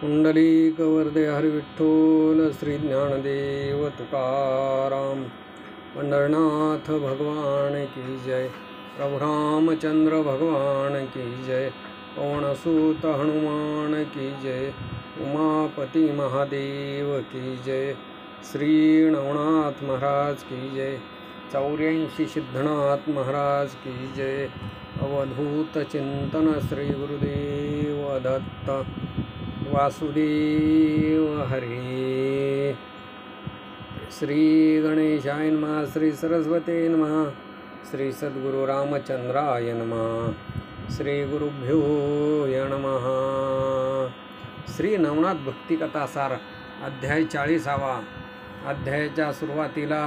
पुंडलिकवरदे हरी विठ्ठल श्री ज्ञानदेव तुकाराम। पंढरनाथ भगवान की जय। प्रभु रामचंद्र भगवान की जय। पवनसुत हनुमान की जय। उमापति महादेव की जय। श्री नवनाथ महाराज की जय। 84 सिद्धनाथ महाराज की जय। अवधूत चिंतन श्री गुरुदेव दत्त वासुदेव हरे। श्री गणेशाय नमः। श्री सरस्वते नमः। श्री सद्गुरु रामचंद्राय नमः। श्री गुरुभ्यो नमः। श्री नवनाथ भक्ती कथासार अध्याय 40वा। अध्यायाच्या सुरुवातीला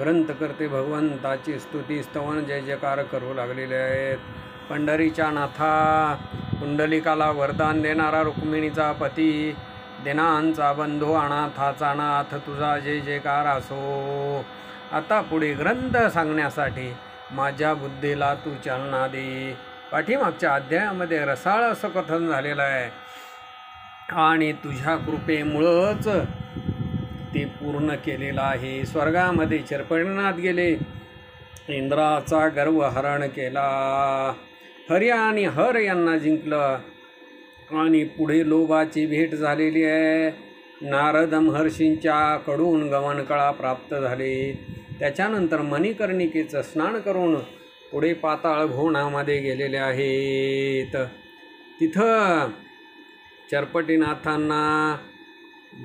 ग्रंथकर्ते भगवंताची स्तुती स्तवन जय जयकार करू लागलेले आहेत। पंढरीच्या नाथा, पुंडलिकाला वरदान देणारा रुक्मिणीचा पती, दिनांचा बंधू अनाथाचा नाथ, तुझा जय जयकार असो। आता पुढे ग्रंथ सांगण्यासाठी माझ्या बुद्धीला तू चालना दे। पाठीमागच्या अध्यायामध्ये रसाळ असं कथन झालेलं आहे आणि तुझ्या कृपेमुळंच ते पूर्ण केलेलं आहे। स्वर्गामध्ये चरपडनात गेले, इंद्राचा गर्व हरण केला, हरी आणि हर यांना जिंकलं आणि पुढे लोभाची भेट झालेली आहे। नारद महर्षींच्या कडून गमनकळा प्राप्त झाली। त्याच्यानंतर मणिकर्णिकेचं स्नान करून पुढे पाताळ भुवनामध्ये गेलेले आहेत। तिथं चरपटीनाथांना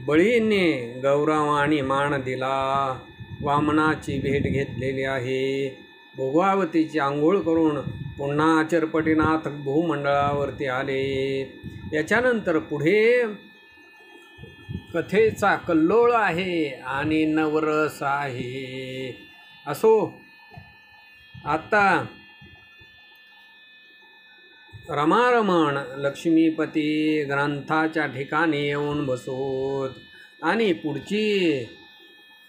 बळीने गौरव आणि मान दिला। वामनाची भेट घेतलेली आहे। भोगावतीची आंघोळ करून पुन्हा चरपटीनाथ भूमंडळावरती आले। याच्यानंतर पुढे कथेचा कल्लोळ आहे आणि नवरस आहे। असो, आता रमारमण लक्ष्मीपती ग्रंथाच्या ठिकाणी येऊन बसोत आणि पुढची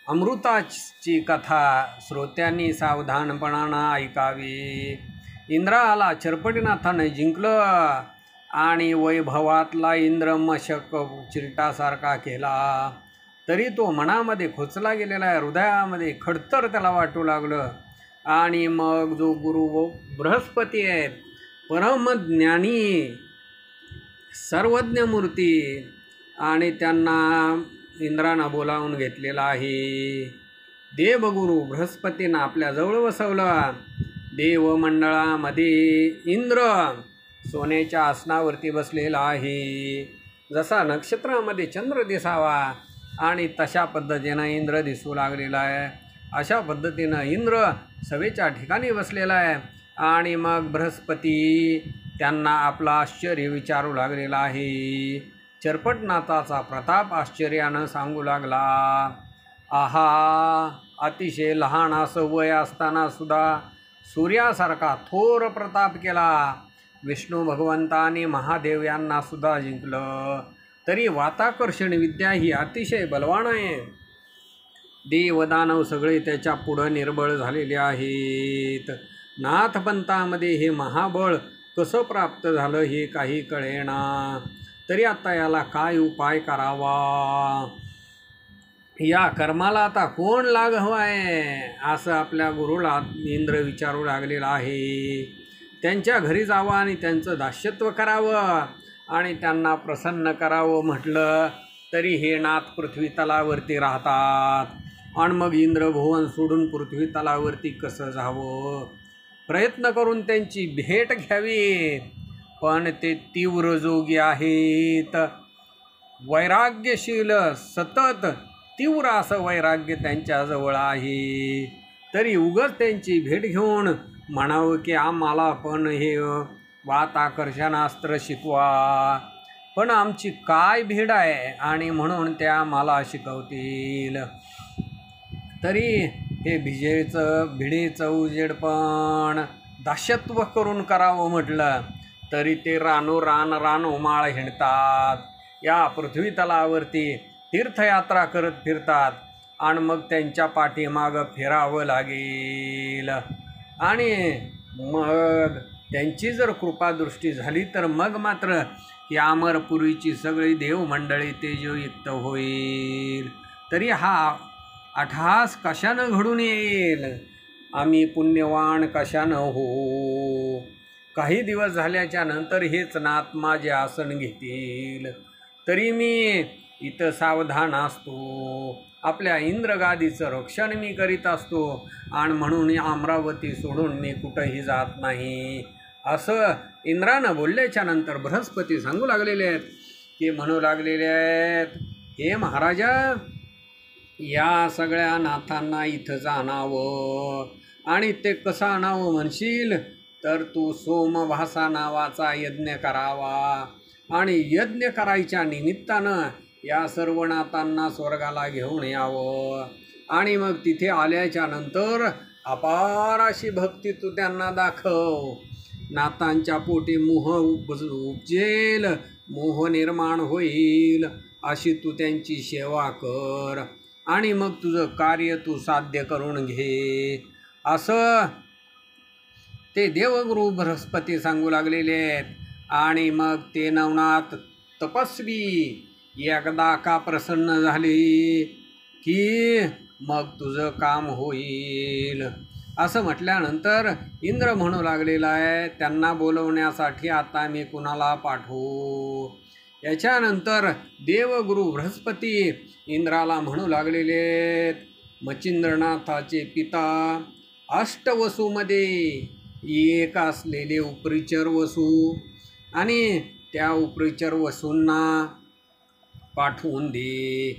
अमृताची कथा श्रोत्यांनी सावधानपणानं ऐकावी। इंद्राला चरपटीनाथाने जिंकलं आणि वैभवातला इंद्र मशक चिरटासारखा केला, तरी तो मनामध्ये खोचला गेलेला आहे। हृदयामध्ये खडतर त्याला वाटू लागलं आणि मग जो गुरु बृहस्पती आहे, परमज्ञानी सर्वज्ञ मूर्ती, आणि त्यांना इंद्रानं बोलावून घेतलेला आहे। देवगुरु बृहस्पतीनं आपल्याजवळ बसवलं। देवमंडळामध्ये इंद्र सोन्याच्या आसनावरती बसलेला आहे। जसा नक्षत्रामध्ये चंद्र दिसावा आणि तशा पद्धतीनं इंद्र दिसू लागलेला आहे। अशा पद्धतीनं इंद्र सभेच्या ठिकाणी बसलेला आहे आणि मग बृहस्पती त्यांना आपला आश्चर्य विचारू लागलेला आहे। चरपटनाथाचा प्रताप आश्चर्यानं सांगू लागला, आहा, अतिशय लहान असं वय असताना सुद्धा सूर्यासारखा थोर प्रताप केला। विष्णू भगवंताने महादेव यांना सुद्धा जिंकलं, तरी वाताकर्षण विद्या ही अतिशय बलवान आहे। देवदानव सगळे त्याच्या पुढं निर्बळ झालेले आहेत। नाथपंथामध्ये हे महाबळ कसं प्राप्त झालं हे काही कळेना, तरी आता याला काय उपाय करावा, या कर्माला आता कोण लाग हवाय, असं आपल्या गुरुला इंद्र विचारू लागलेला आहे। त्यांच्या घरी जावं आणि त्यांचं दास्यत्व करावं आणि त्यांना प्रसन्न करावं म्हटलं तरी हे नाथ पृथ्वी तलावरती राहतात आणि मग इंद्रभुवन सोडून पृथ्वी तलावरती कसं जावं। प्रयत्न करून त्यांची भेट घ्यावी, पण ते तीव्र जोगी आहेत, वैराग्यशील, सतत तीव्र असं वैराग्य त्यांच्याजवळ आहे। तरी उगाच त्यांची भेट घेऊन म्हणावं की आम्हाला पण हे वाताकर्षणास्त्र शिकवा, पण आमची काय भेट आहे आणि म्हणून त्या आम्हाला शिकवतील। तरी हे भिडेचं उजेडपण दास्यत्व करून करावं म्हटलं तरी ते रान उमाळ हिंडतात, या पृथ्वी तलावरती तीर्थयात्रा करत फिरतात आणि मग त्यांच्या पाठीमागं फिरावं लागेल आणि मग त्यांची जर कृपादृष्टी झाली तर मग मात्र की अमरपुरीची सगळी देवमंडळी तेजोयुक्त होईल. तरी हा अट्टहास कशानं घडून येईल? आम्ही पुण्यवान कशानं हो? काही दिवस झाल्याच्या नंतर हेच नाथ माझे आसन घेतील. तरी मी इथं सावधान असतो. आपल्या इंद्रगादीचं रक्षण मी करीत असतो आणि म्हणून अमरावती सोडून मी कुठंही जात नाही. असं इंद्रानं बोलल्याच्या नंतर बृहस्पती सांगू लागलेले आहेत की म्हणू लागलेले आहेत, हे महाराजा, या सगळ्या नाथांना इथंच आणावं. आणि ते कसं आणावं म्हणशील तर तू सोमभासा नावाचा यज्ञ करावा आणि यज्ञ करायच्या निमित्तानं या सर्व नाथांना स्वर्गाला घेऊन यावं. आणि मग तिथे आल्याच्या नंतर अपार अशी भक्ती तू त्यांना दाखव. नाथांच्या पोटी मोह उपजेल, मोह निर्माण होईल, अशी तू त्यांची सेवा कर आणि मग तुझं कार्य तू साध्य करून घे. असं ते देवगुरु बृहस्पती सांगू लागलेले आहेत. आणि मग ते नवनाथ तपस्वी एकदा का प्रसन्न झाले की मग तुझं काम होईल. असं म्हटल्यानंतर इंद्र म्हणू लागलेला आहे, त्यांना बोलवण्यासाठी आता मी कुणाला पाठवू? याच्यानंतर देवगुरु बृहस्पती इंद्राला म्हणू लागलेले, मच्छिंद्रनाथाचे पिता अष्टवसूमध्ये एक असलेले उपरिचर वसू आणि त्या उपरिचर वसूंना पाठवून दे.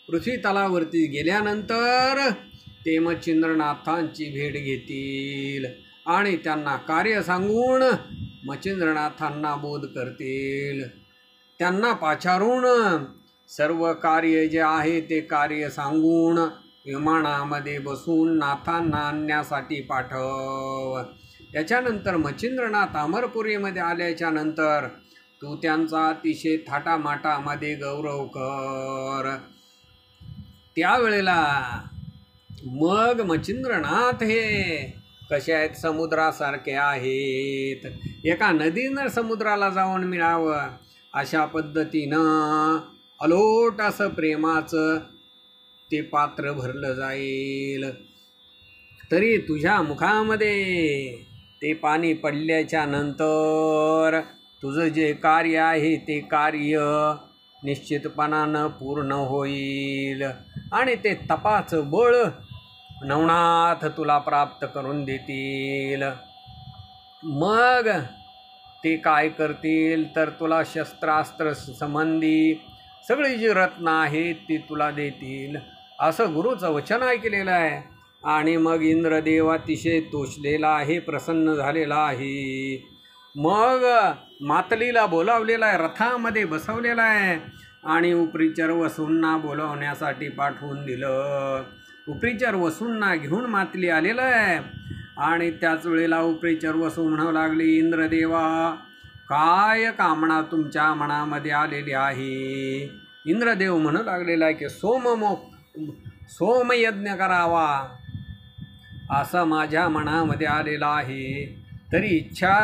पृथ्वी तलावरती गेल्यानंतर ते मच्छिंद्रनाथांची भेट घेतील आणि त्यांना कार्य सांगून मच्छिंद्रनाथांना बोध करतील. त्यांना पाचारून सर्व कार्य जे आहे ते कार्य सांगून विमानामध्ये बसून नाथांना आणण्यासाठी पाठव. याच्यानंतर मच्छिंद्रनाथ अमरपुरीमध्ये आल्याच्या नंतर तू त्यांचा अतिशय थाटामाटामध्ये गौरव कर. त्यावेळेला मग मच्छिंद्रनाथ हे कसे आहेत? समुद्रासारखे आहेत. एका नदीनं समुद्राला जाऊन मिळावं अशा पद्धतीनं अलोट असं प्रेमाचं ते पात्र भरलं जाईल. तरी तुझ्या मुखामध्ये ते पाणी पडल्याच्या नंतर तुझं जे कार्य आहे ते कार्य निश्चितपणानं पूर्ण होईल आणि ते तपाचं बळ नवनाथ तुला प्राप्त करून देतील. मग ते काय करतील तर तुला शस्त्रास्त्र संबंधी सगळी जी रत्न आहेत ती तुला देतील, असं गुरुचं वचन ऐकलेलं आहे. आणि मग इंद्रदेव अतिशय तोषलेला आहे, प्रसन्न झालेला आहे. मग मातलीला बोलावलेला आहे, रथामध्ये बसवलेला आहे आणि उपरिचर वसूंना बोलवण्यासाठी पाठवून दिलं. उपरिचर वसूंना घेऊन मातली आलेलं आहे. आणि त्याच वेळेला उपरिचर वसू म्हणू लागले, इंद्रदेवा, काय कामना तुमच्या मनामध्ये आलेली आहे? इंद्रदेव म्हणू लागलेला आहे की सोमयज्ञ करावा असं माझ्या मनामध्ये आलेलं आहे. तरी इच्छा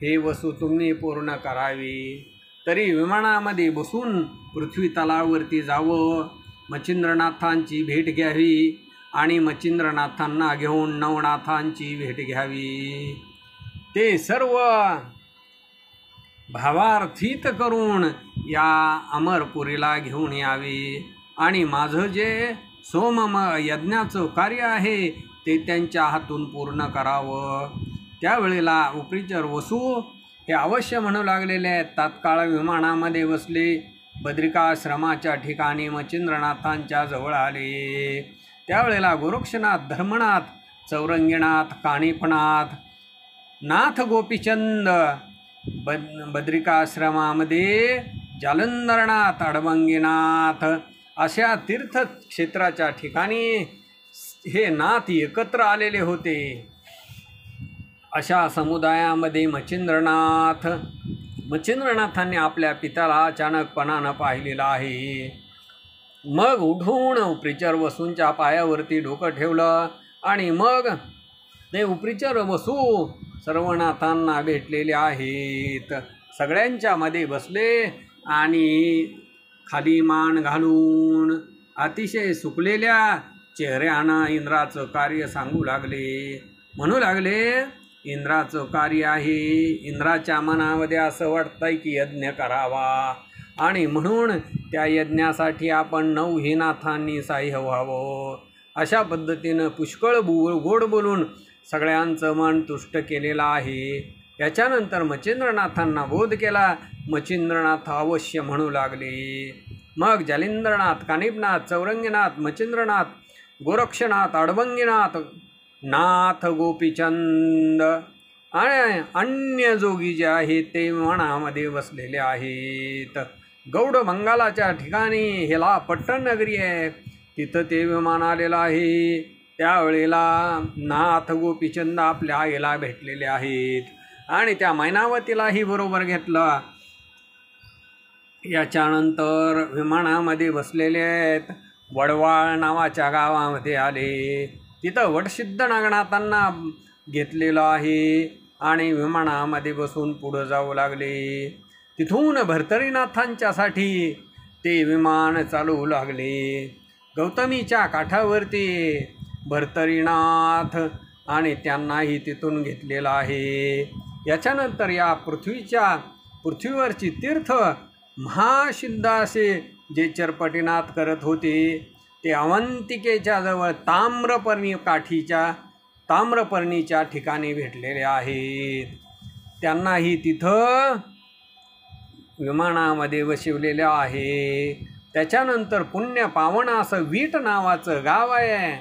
हे वसू तुम्ही पूर्ण करावी. तरी विमानामध्ये बसून पृथ्वी तलावरती जावं, मच्छिंद्रनाथांची भेट घ्यावी आणि मच्छिंद्रनाथांना घेऊन नवनाथांची भेट घ्यावी. ते सर्व भावार्थित करून या अमरपुरीला घेऊन यावे आणि माझं जे यज्ञाचं कार्य आहे ते त्यांच्या हातून पूर्ण करावं. त्यावेळेला उपरिचर वसू हे अवश्य म्हणू लागलेले आहेत. तात्काळ विमानामध्ये बसले, बद्रिकाश्रमाच्या ठिकाणी मच्छिंद्रनाथांच्या जवळ आले. त्यावेळेला गोरक्षनाथ, धर्मनाथ, चौरंगीनाथ, काणिपनाथ, नाथ गोपीचंद, बद्रिकाश्रमामध्ये जालंधरनाथ, अडबंगीनाथ अशा तीर्थक्षेत्राच्या ठिकाणी हे नाथ एकत्र आलेले होते. अशा समुदायामध्ये मच्छिंद्रनाथांनी आपल्या पित्याला अचानकपणानं पाहिलेलं आहे. मग उठून उपरिचर वसूंच्या पायावरती डोकं ठेवलं आणि मग ते उपरिचर वसू सर्व नाथांना भेटलेले आहेत. सगळ्यांच्या मध्ये बसले आणि खाली मान घालून अतिशय सुकलेल्या चेहऱ्यानं इंद्राचं कार्य सांगू लागले. म्हणू लागले, इंद्राचं कार्य आहे. इंद्राच्या मनामध्ये असं वाटतंय की यज्ञ करावा आणि म्हणून त्या यज्ञासाठी आपण 9 ही नाथांनी सहाय्य व्हावं. अशा पद्धतीनं पुष्कळ गोड बोलून सगळ्यांचं मन तुष्ट केलेलं आहे. याच्यानंतर मच्छिंद्रनाथांना बोध केला. मच्छिंद्रनाथ अवश्य म्हणू लागले. मग जालिंद्रनाथ, कानिपनाथ, चौरंगीनाथ, मच्छिंद्रनाथ, गोरक्षनाथ, अडबंगीनाथ, नाथ गोपीचंद आणि अन्य जोगी जे आहेत ते विमानामध्ये बसलेले आहेत. गौड बंगालाच्या ठिकाणी हेला पट्टण नगरी आहे, तिथं ते विमान आलेलं आहे. त्यावेळेला नाथ गोपीचंद आपल्या आईला भेटलेले आहेत आणि त्या मैनावतीलाही बरोबर घेतलं. याच्यानंतर विमानामध्ये बसलेले आहेत. वडवाळ नावाच्या गावामध्ये आले. तिथं वटसिद्ध नागनाथांना घेतलेलं आहे आणि विमानामध्ये बसून पुढं जाऊ लागले. तिथून भर्तरीनाथांच्यासाठी ते विमान चालवू लागले. गौतमीच्या काठावरती भर्तरीनाथ आणि त्यांनाही तिथून घेतलेलं आहे. याच्यानंतर या पृथ्वीवरची तीर्थ महासिद्ध असे जे चरपटीनाथ करत होते ते अवंतिकेच्या जवळ ताम्रपर्णीच्या ठिकाणी भेटलेले आहेत. त्यांनाही तिथं विमानामध्ये बसवलेले आहे. त्याच्यानंतर पुण्य पावन असं वीट नावाचं गाव आहे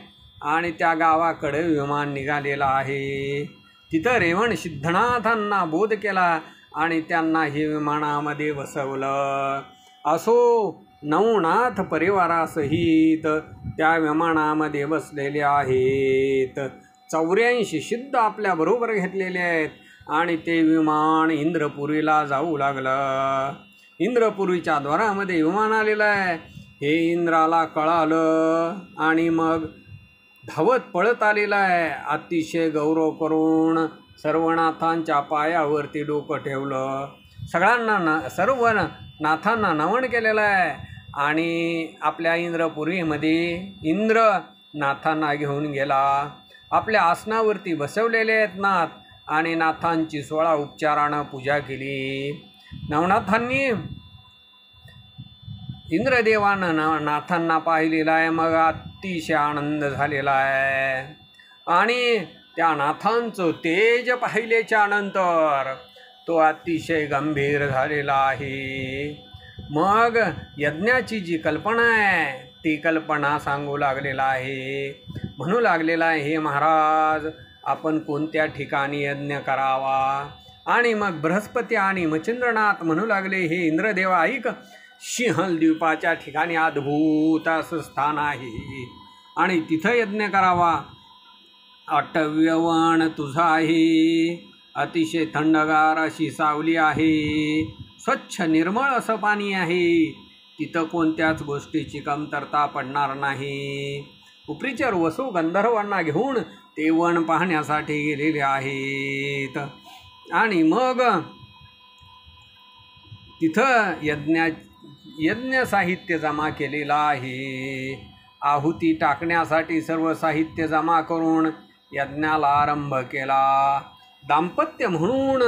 आणि त्या गावाकडे विमान निघालेलं आहे. तिथं रेवण सिद्धनाथांना बोध केला आणि त्यांना हे विमानामध्ये बसवलं. असो 9 नाथ परिवारासहित त्या विमानामध्ये बसलेले आहेत. 84 सिद्ध आपल्याबरोबर घेतलेले आहेत आणि ते विमान इंद्रपुरीला जाऊ लागलं. इंद्रपुरीच्या द्वारामध्ये विमान आलेलं आहे. हे इंद्राला कळालं आणि मग धावत पळत आलेला आहे. अतिशय गौरव करून सर्व नाथांच्या पायावरती डोकं ठेवलं. सर्व नाथांना नमन केलेलं आहे आणि आपल्या इंद्रपुरीमध्ये इंद्र नाथांना घेऊन गेला. आपल्या आसनावरती बसवलेले आहेत नाथ आणि नाथांची 16 उपचारानं पूजा केली. नवनाथांनी इंद्रदेवानं नाथांना पाहिलेला आहे. मग अतिशय आनंद झालेला आहे आणि त्या नाथांचं तेज पाहिल्याच्या नंतर तो अतिशय गंभीर झालेला आहे. मग यज्ञाची जी कल्पना आहे ती कल्पना सांगू लागलेला आहे. म्हणू लागलेला आहे, हे महाराज आपण कोणत्या ठिकाणी यज्ञ करावा. आणि मग बृहस्पती आणि मच्छिंद्रनाथ म्हणू लागले, हे इंद्रदेवा ऐक, सिंहल द्वीपाच्या ठिकाणी अद्भुत असं स्थान आहे आणि तिथं यज्ञ करावा. अटव्यवन तुझा आहे. अतिशय थंडगार अशी सावली आहे. स्वच्छ निर्मळ असं पाणी आहे. तिथं कोणत्याच गोष्टीची कमतरता पडणार नाही. उपरीचर वसू गंधर्वांना घेऊन ते वन पाहण्यासाठी गेलेले आहेत आणि मग तिथं यज्ञ साहित्य जमा केलेलं आहे. आहुती टाकण्यासाठी सर्व साहित्य जमा करून यज्ञाला आरंभ केला. दाम्पत्य म्हणून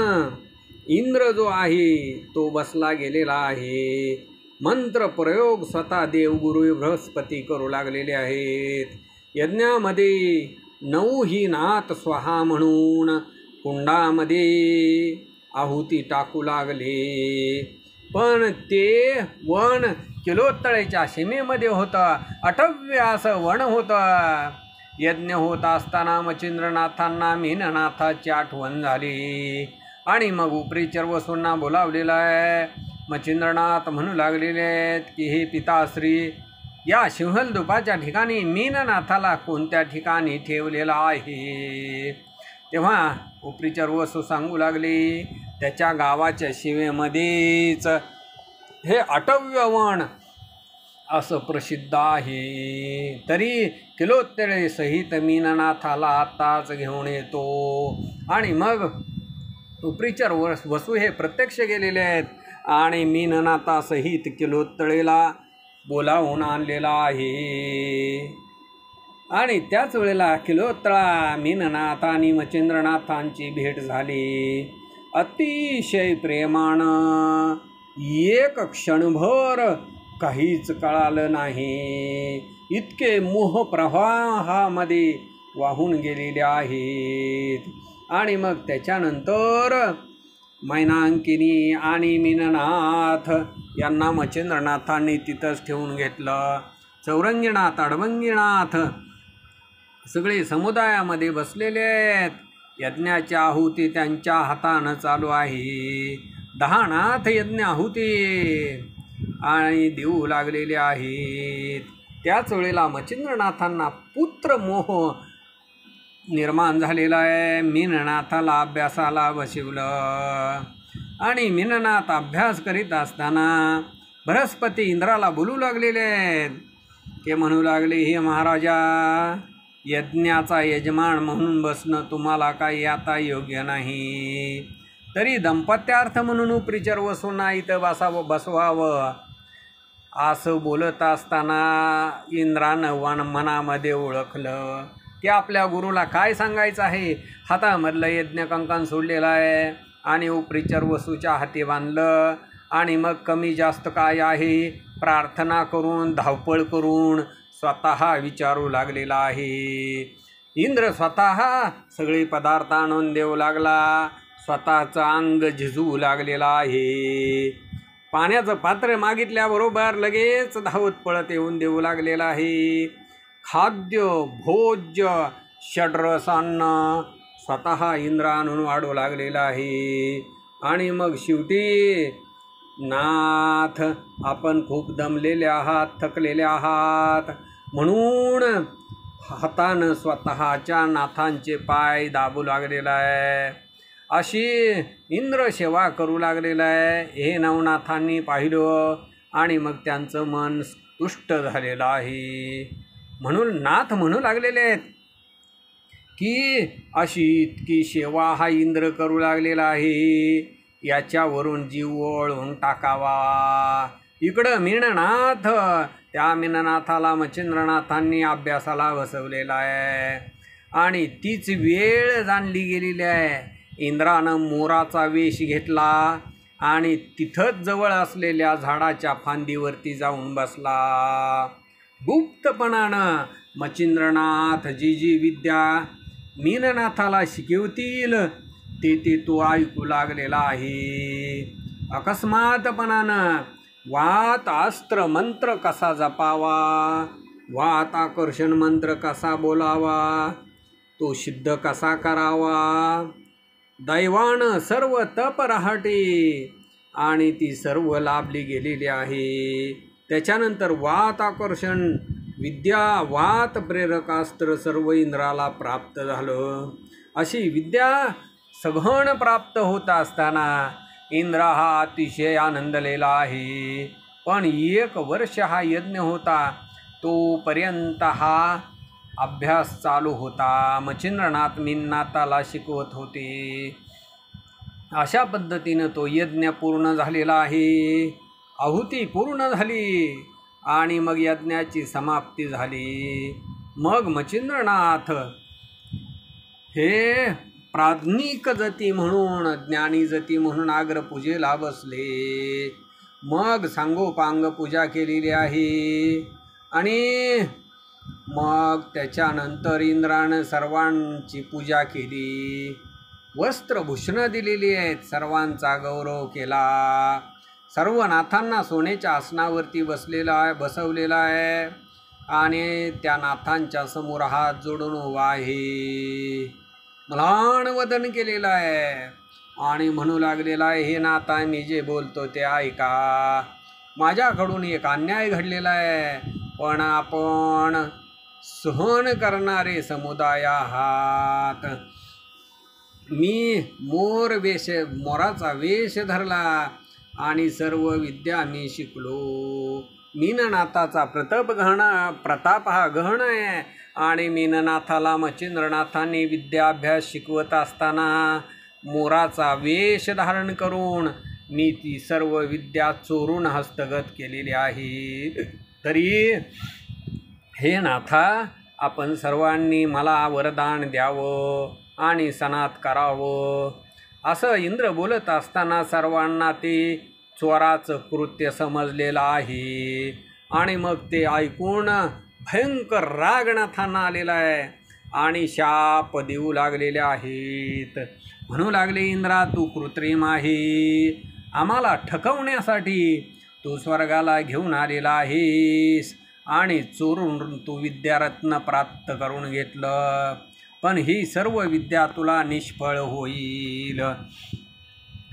इंद्र जो आहे तो बसला गेलेला आहे. मंत्र प्रयोग स्वतः देवगुरु बृहस्पती करू लागलेले आहेत. यज्ञामध्ये 9 ही नाथ स्वाहा म्हणून कुंडामध्ये आहुती टाकू लागले. पण ते वन किलोत्तळेच्या सीमेमध्ये होतं. अटव्य असं वन होतं. यज्ञ होत असताना मच्छिंद्रनाथांना मीननाथाची आठवण झाली आणि मग उपरीचर वसूंना बोलावलेलं आहे. मच्छिंद्रनाथ म्हणू लागलेले आहेत की हे पिताश्री, या सिंहलद्वीपाच्या ठिकाणी मीननाथाला कोणत्या ठिकाणी ठेवलेला आहे. तेव्हा उपरीचर वसू सांगू लागले, त्याच्या गावाच्या सीमेमध्येच हे अटव्यवन असं प्रसिद्ध आहे. तरी किलोत्तळे सहित मीननाथाला आताच घेऊन येतो. आणि मग उपरीचर वसू हे प्रत्यक्ष गेलेले आहेत आणि मीननाथासहित किलोत्तळेला बोलावून आणलेला आहे. आणि त्याच वेळेला किलोत्तळा मीननाथ आणि मच्छिंद्रनाथांची भेट झाली. अतिशय प्रेमानं एक क्षणभर काहीच कळालं नाही. इतके मोह प्रवाहामध्ये वाहून गेलेले आहेत. आणि मग त्याच्यानंतर मैनांकिनी आणि मीननाथ यांना मच्छिंद्रनाथांनी तिथंच ठेवून घेतलं. चौरंगीनाथ अडवंगीनाथ सगळे समुदायामध्ये बसलेले आहेत. यज्ञाची आहुती त्यांच्या हातानं चालू आहे. 10 नाथ यज्ञ आहुती आणि देऊ लागलेले आहेत. त्याच वेळेला मच्छिंद्रनाथांना पुत्रमोह निर्माण झालेला आहे. मीननाथाला अभ्यासाला बसवलं आणि मीननाथ अभ्यास करीत असताना बृहस्पती इंद्राला बोलू लागलेले आहेत. ते म्हणू लागले, हे महाराजा, यज्ञाचा यजमान म्हणून बसणं तुम्हाला काही आता योग्य नाही. तरी दाम्पत्यार्थ म्हणून उपरीचर वसूंना इथं बसवावं असं बोलत असताना इंद्रानं मनामध्ये ओळखलं की आपल्या गुरुला काय सांगायचं आहे. हातामधलं यज्ञ कंकण सोडलेलं आहे आणि उपरीचर वसूच्या हाती बांधलं. आणि मग कमी जास्त काय आहे प्रार्थना करून धावपळ करून स्वतः विचारू लागलेला आहे. इंद्र स्वतः सगळे पदार्थ आणून देऊ लागला. स्वतःचं अंग झिजवू लागलेला आहे. पाण्याचं पात्र मागितल्याबरोबर लगेच धावत पळत येऊन देऊ लागलेला आहे. खाद्य भोज्य षड्रसांना स्वतः इंद्र आणून वाढू लागलेला आहे. आणि मग शेवटी, नाथ, आपण खूप दमलेले आहात, थकलेले आहात, म्हणून हातानं स्वतःच्या नाथांचे पाय दाबू लागलेला आहे. अशी इंद्र सेवा करू लागलेला आहे. हे नवनाथांनी पाहिलं आणि मग त्यांचं मन तुष्ट झालेलं आहे. म्हणून नाथ म्हणू लागलेले आहेत की अशी इतकी सेवा हा इंद्र करू लागलेला आहे, याच्यावरून जीव ओळून टाकावा. इकडं मीननाथ, त्या मीननाथाला मच्छिंद्रनाथांनी अभ्यासाला बसवलेला आहे आणि तीच वेळ जाणली गेलेली आहे. इंद्रानं मोराचा वेश घेतला आणि तिथंच जवळ असलेल्या झाडाच्या फांदीवरती जाऊन बसला. गुप्तपणानं मच्छिंद्रनाथ जी विद्या मीननाथाला शिकवतील ते तो ऐकू लागलेला आहे. अकस्मातपणानं वात अस्त्र मंत्र कसा जपावा, वात आकर्षण मंत्र कसा बोलावा, तो सिद्ध कसा करावा, दैवानं सर्व तप रहाटे आणि ती सर्व लाभली गेलेली आहे. त्याच्यानंतर वात आकर्षण विद्या, वात प्रेरकास्त्र सर्व इंद्राला प्राप्त झालं. अशी विद्या सघन प्राप्त होत असताना इंद्र हा अतिशय आनंदलेला आहे. पण 1 वर्ष हा यज्ञ होता, तोपर्यंत हा अभ्यास चालू होता. मच्छिंद्रनाथ मीननाथाला शिकवत होते. अशा पद्धतीनं तो यज्ञ पूर्ण झालेला आहे. आहुती पूर्ण झाली आणि मग यज्ञाची समाप्ती झाली. मग मच्छिंद्रनाथ हे प्राज्ञिक जती म्हणून, ज्ञानी जती म्हणून अग्रपूजेला बसले. मग सांगोपांग पूजा केलेली आहे आणि मग त्याच्यानंतर इंद्रानं सर्वांची पूजा केली. वस्त्रभूषणं दिलेली आहेत, सर्वांचा गौरव केला. सर्व नाथांना सोन्याच्या आसनावरती बसवलेला आहे आणि त्या नाथांच्या समोर हात जोडून उभा आहे. म्लान वदन केलेलं आहे आणि म्हणू लागलेला आहे, हे नाथा, मी जे बोलतो ते ऐका. माझ्याकडून एक अन्याय घडलेला आहे, पण आपण सहन करणारे समुदाय आहात. मी मोराचा वेश धरला आणि सर्व विद्या मी शिकलो. मीननाथाचा प्रताप हा गहन आहे आणि मीननाथाला मच्छिंद्रनाथांनी विद्याभ्यास शिकवत असताना मोराचा वेश धारण करून मी ती सर्व विद्या चोरून हस्तगत केलेली आहे. तरी हे नाथा, आपण सर्वांनी मला वरदान द्यावं आणि सनात करावं. असं इंद्र बोलत असताना सर्वांना ते चोराचं कृत्य समजलेलं आहे. आणि मग ते ऐकून भयंकर राग नाथांना आलेला आहे आणि शाप देऊ लागलेले आहेत. म्हणू लागले, इंद्रा, तू कृत्रिम आहे. आम्हाला ठकवण्यासाठी तू स्वर्गाला घेऊन आलेला आहेस आणि चोरून तू विद्यारत्न प्राप्त करून घेतलं. पण ही सर्व विद्या तुला निष्फळ होईल.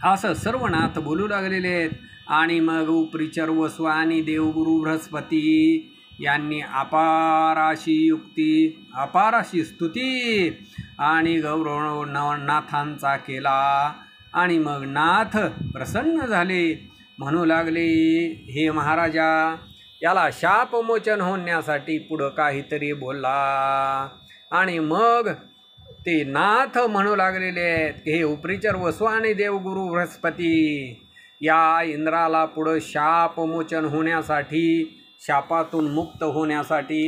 असं सर्व नाथ बोलू लागलेले आहेत. आणि मग उपरिचर वसु आणि देवगुरु बृहस्पती यांनी अपाराशी युक्ती, अपाराशी स्तुती आणि गौरव नाथांचा केला. आणि मग नाथ प्रसन्न झाले. म्हणू लागले, हे महाराजा, याला शापमोचन होण्यासाठी पुढं काहीतरी बोलला. आणि मग ते नाथ म्हणू लागलेले आहेत, हे उपरिचर वसु आणि देवगुरु बृहस्पती, या इंद्राला पुढं शापमोचन होण्यासाठी, शापातून मुक्त होण्यासाठी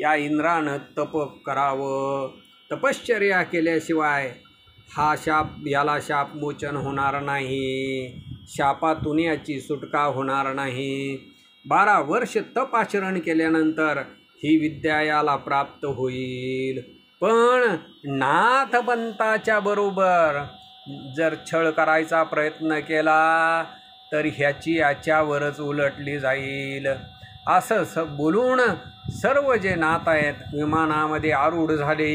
या इंद्रानं तप करावं. तपश्चर्या केल्याशिवाय याला शापमोचन होणार नाही. शापातून याची सुटका होणार नाही. 12 वर्ष तप आचरण केल्यानंतर ही विद्या याला प्राप्त होईल. पण नाथपंताच्या बरोबर जर छळ करायचा प्रयत्न केला तर ह्याची याच्यावरच उलटली जाईल. असं बोलून सर्व जे नाथ आहेत विमानामध्ये आरूढ झाले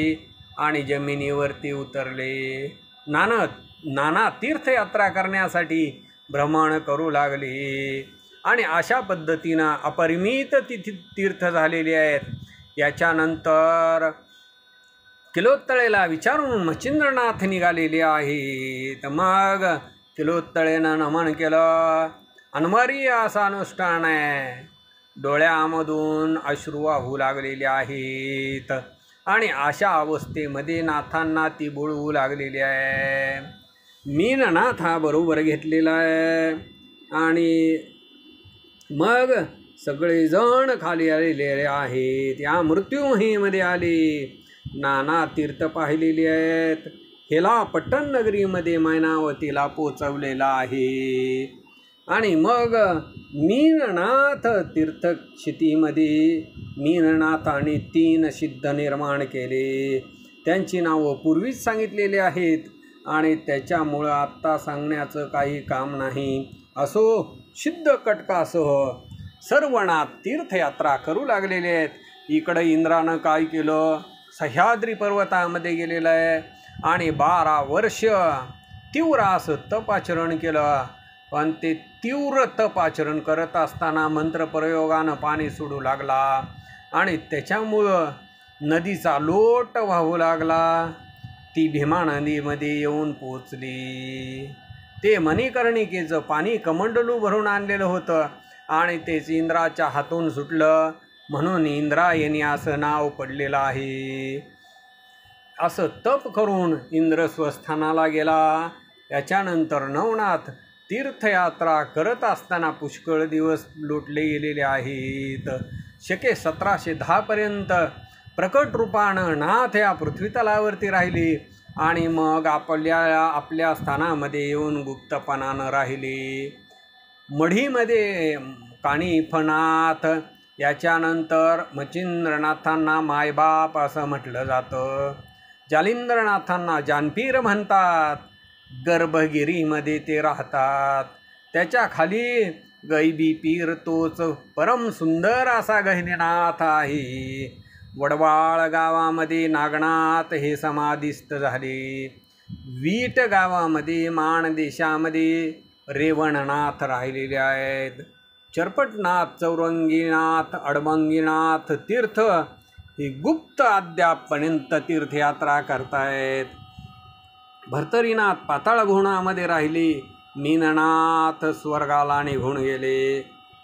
आणि जमिनीवरती उतरले. नाना तीर्थयात्रा करण्यासाठी भ्रमण करू लागले. आणि अशा पद्धतीनं अपरिमित तीर्थ झालेले आहेत. याच्यानंतर किलोत्तळेला विचारून मच्छिंद्रनाथ निघालेले आहेत. मग किलोत्तळेनं नमन केलं. अनवारी असा अनुष्ठान आहे. डोळ्यामधून अश्रू वाहू लागलेले आहेत. आणि अशा अवस्थेमध्ये नाथांना ती बोलवू लागलेली आहे. मीननाथ हा बरोबर घेतलेला आहे. आणि मग सगळेजण खाली आलेले आहेत. या मृत्यूहीमध्ये आले. नाना तीर्थ पाहिलेली आहेत. हेला पट्टण नगरीमध्ये मैनावतीला पोचवलेला आहे. आणि मग मीननाथ तीर्थक्षितीमध्ये मीननाथाने 3 सिद्ध निर्माण केले. त्यांची नावं पूर्वीच सांगितलेली आहेत आणि त्याच्यामुळं आत्ता सांगण्याचं काही काम नाही. असो, सिद्ध कटकासह सर्व नाथ तीर्थयात्रा करू लागलेले आहेत. इकडं इंद्रानं काय केलं, सह्याद्री पर्वतामध्ये गेलेलं आहे आणि 12 वर्ष तीव्र असं तपाचरण केलं. पण ते तीव्र तपाचरण करत असताना मंत्रप्रयोगानं पाणी सोडू लागला आणि त्याच्यामुळं नदीचा लोट वाहू लागला. ती भीमा नदीमध्ये येऊन पोचली. ते मणिकर्णिकेचं पाणी कमंडलू भरून आणलेलं होतं आणि तेच इंद्राच्या हातून सुटलं. म्हणून इंद्रायणी असं नाव पडलेलं आहे. असं तप करून इंद्र स्वस्थानाला गेला. याच्यानंतर नवनाथ तीर्थयात्रा करत असताना पुष्कळ दिवस लोटले गेलेले आहेत. शके 1710 प्रकट रूपानं नाथ या पृथ्वीतलावरती राहिले आणि मग आपल्या स्थानामध्ये येऊन गुप्तपणानं राहिले. मढीमध्ये कानिफनाथ, याच्यानंतर मच्छिंद्रनाथांना मायबाप असं म्हटलं जातं. जालिंद्रनाथांना जानपीर म्हणतात. गर्भगिरीमध्ये ते राहतात. त्याच्या खाली गैबी पीर तोच परम सुंदर असा गहिनीनाथ आहे. वडवाळ गावामध्ये नागनाथ हे समाधिस्थ झाले. वीट गावामध्ये माणदेशामध्ये रेवणनाथ राहिलेले आहेत. चरपटनाथ, चौरंगीनाथ, अडबंगीनाथ तीर्थ ही गुप्त अद्यापपर्यंत तीर्थयात्रा करतायत. भर्तरीनाथ पाताळगुणामध्ये राहिले. मीननाथ स्वर्गाला निघून गेले.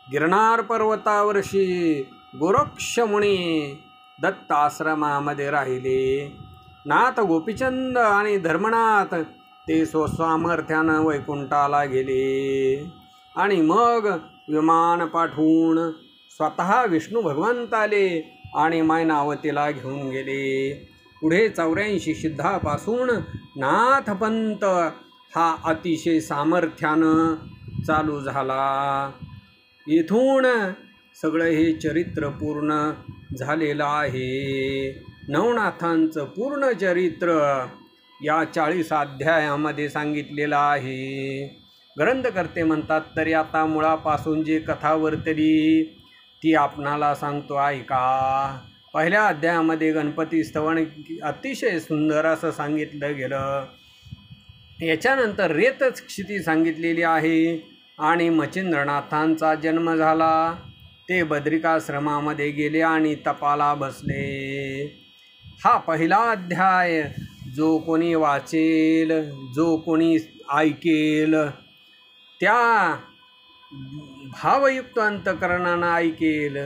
गिरनार पर्वतावर्षी गोरक्षमुनी दत्त आश्रमामध्ये राहिले. नाथ गोपीचंद आणि धर्मनाथ ते स्वसामर्थ्यानं वैकुंठाला गेले आणि मग विमान पाठवून स्वतः विष्णू भगवंत आले आणि मैनावतीला घेऊन गेले. पुढे 84 सिद्धापासून नाथपंत हा अतिशय सामर्थ्यानं चालू झाला. येथून सगळं हे चरित्र पूर्ण झालेलं आहे. नवनाथांचं पूर्ण चरित्र या 40 अध्यायामध्ये सांगितलेलं आहे. ग्रंथकर्ते म्हणतात, तरी आता मुळापासून जी कथा वर्तली ती आपणाला सांगतो ऐका. पहिल्या अध्यायामध्ये गणपती स्तवन अतिशय सुंदर असं सांगितलं गेलं. याच्यानंतर रेतच क्षिती सांगितलेली आहे आणि मच्छिंद्रनाथांचा जन्म झाला. ते बद्रिकाश्रमामध्ये गेले आणि तपाला बसले. हा पहिला अध्याय जो कोणी वाचेल, जो कोणी ऐकेल, त्या भावयुक्त अंतकरणानं ऐकेल,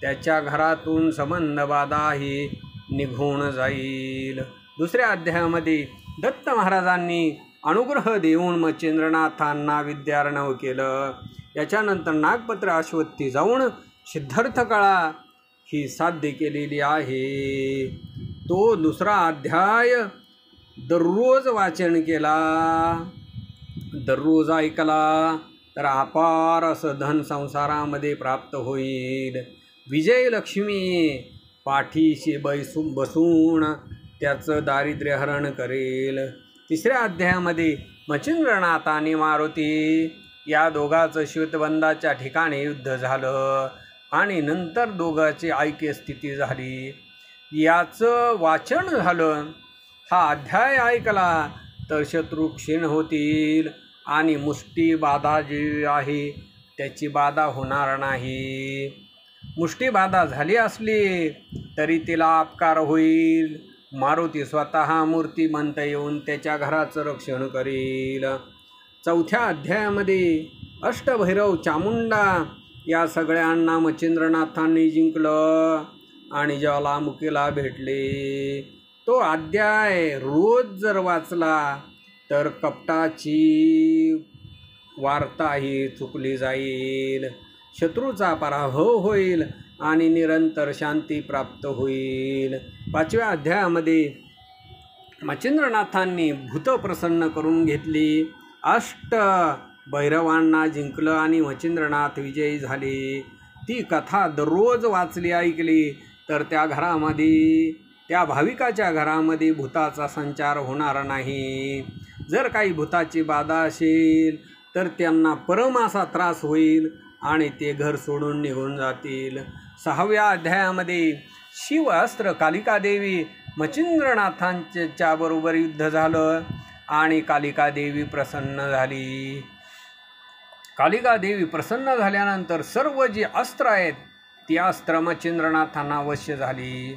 त्याच्या घरातून संबंध बाधाही निघून जाईल. दुसऱ्या अध्यायामध्ये दत्त महाराजांनी अनुग्रह देऊन मच्छिंद्रनाथांना विद्यार्णव केलं. याच्यानंतर नागपत्र अश्वत्थी जाऊन सिद्धार्थकळा ही साध्य केलेली आहे. तो दुसरा अध्याय दररोज वाचन केला, दररोज ऐकला तर अपार असं धन संसारामध्ये प्राप्त होईल. विजयलक्ष्मी पाठीशी बसून त्याचं दारिद्र्य हरण करेल. तिसऱ्या अध्यायामध्ये मच्छिंद्रनाथ आणि मारुती या दोघांचं श्वेतबंधाच्या ठिकाणी युद्ध झालं आणि नंतर दोघांची ऐक्य स्थिती झाली. याचं वाचन झालं. हा अध्याय ऐकला तर शत्रू क्षीण होतील आणि मुष्टी बाधा जी आहे त्याची बाधा होणार नाही. मुष्टी बाधा झाली असली तरी तिला अपकार होईल. मारुती स्वतः मूर्तिमंत येऊन त्याच्या घराचं रक्षण करील. चौथ्या अध्यायामध्ये अष्टभैरव चामुंडा या सगळ्यांना मच्छिंद्रनाथांनी जिंकलं आणि ज्वालामुखीला भेटले. तो अध्याय रोज जर वाचला तर कपटाची वार्ताही चुकली जाईल, शत्रूचा पराभव होईल आणि निरंतर शांती प्राप्त होईल. 5व्या अध्यायामध्ये मच्छिंद्रनाथांनी भूत प्रसन्न करून घेतली, अष्ट भैरवांना जिंकलं आणि मच्छिंद्रनाथ विजयी झाले. ती कथा दररोज वाचली ऐकली तर त्या घरामध्ये, त्या भाविकाच्या घरामध्ये भूताचा संचार होणार नाही. जर काही भूताची बाधा असेल तर त्यांना परम असा त्रास होईल आणि ते घर सोडून निघून जातील. 6व्या अध्यायामध्ये शिव अस्त्र कालिकादेवी मच्छिंद्रनाथांच्या बरोबर युद्ध झालं आणि कालिकादेवी प्रसन्न झाली. कालिकादेवी प्रसन्न झाल्यानंतर सर्व जी अस्त्र आहेत ती अस्त्र मच्छिंद्रनाथांना वश्य झाली.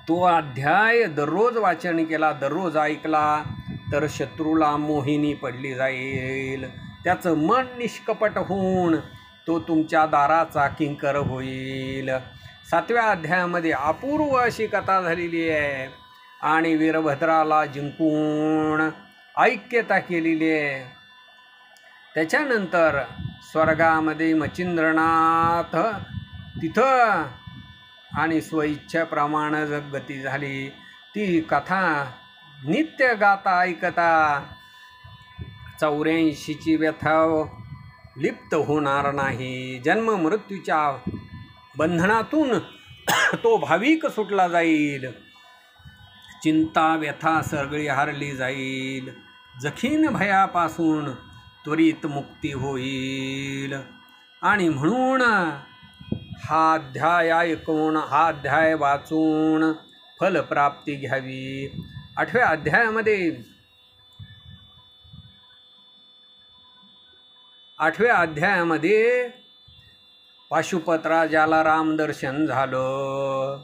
तो अध्याय दररोज वाचन केला, दररोज ऐकला तर शत्रूला मोहिनी पडली जाईल. त्याचं मन निष्कपट होऊन तो तुमच्या दाराचा किंकर होईल. 7व्या अध्यायामध्ये अपूर्व अशी कथा झालेली आहे आणि वीरभद्राला जिंकून ऐक्यता केलेली आहे. त्याच्यानंतर स्वर्गामध्ये मच्छिंद्रनाथ तिथं आणि स्वइच्छेप्रमाणे जगगती झाली. ती कथा नित्य गाता ऐकता 84ची व्यथा लिप्त होणार नाही. जन्म मृत्यूच्या बंधनातून तो भाविक सुटला जाईल. चिंता व्यथा सगळी हरली जाईल. जखीन भयापासून त्वरित मुक्ती होईल. आणि म्हणून हा अध्याय ऐकून, हा अध्याय वाचून फलप्राप्ती घ्यावी. 8व्या अध्यायामध्ये पाशुपत राजाला रामदर्शन झालं.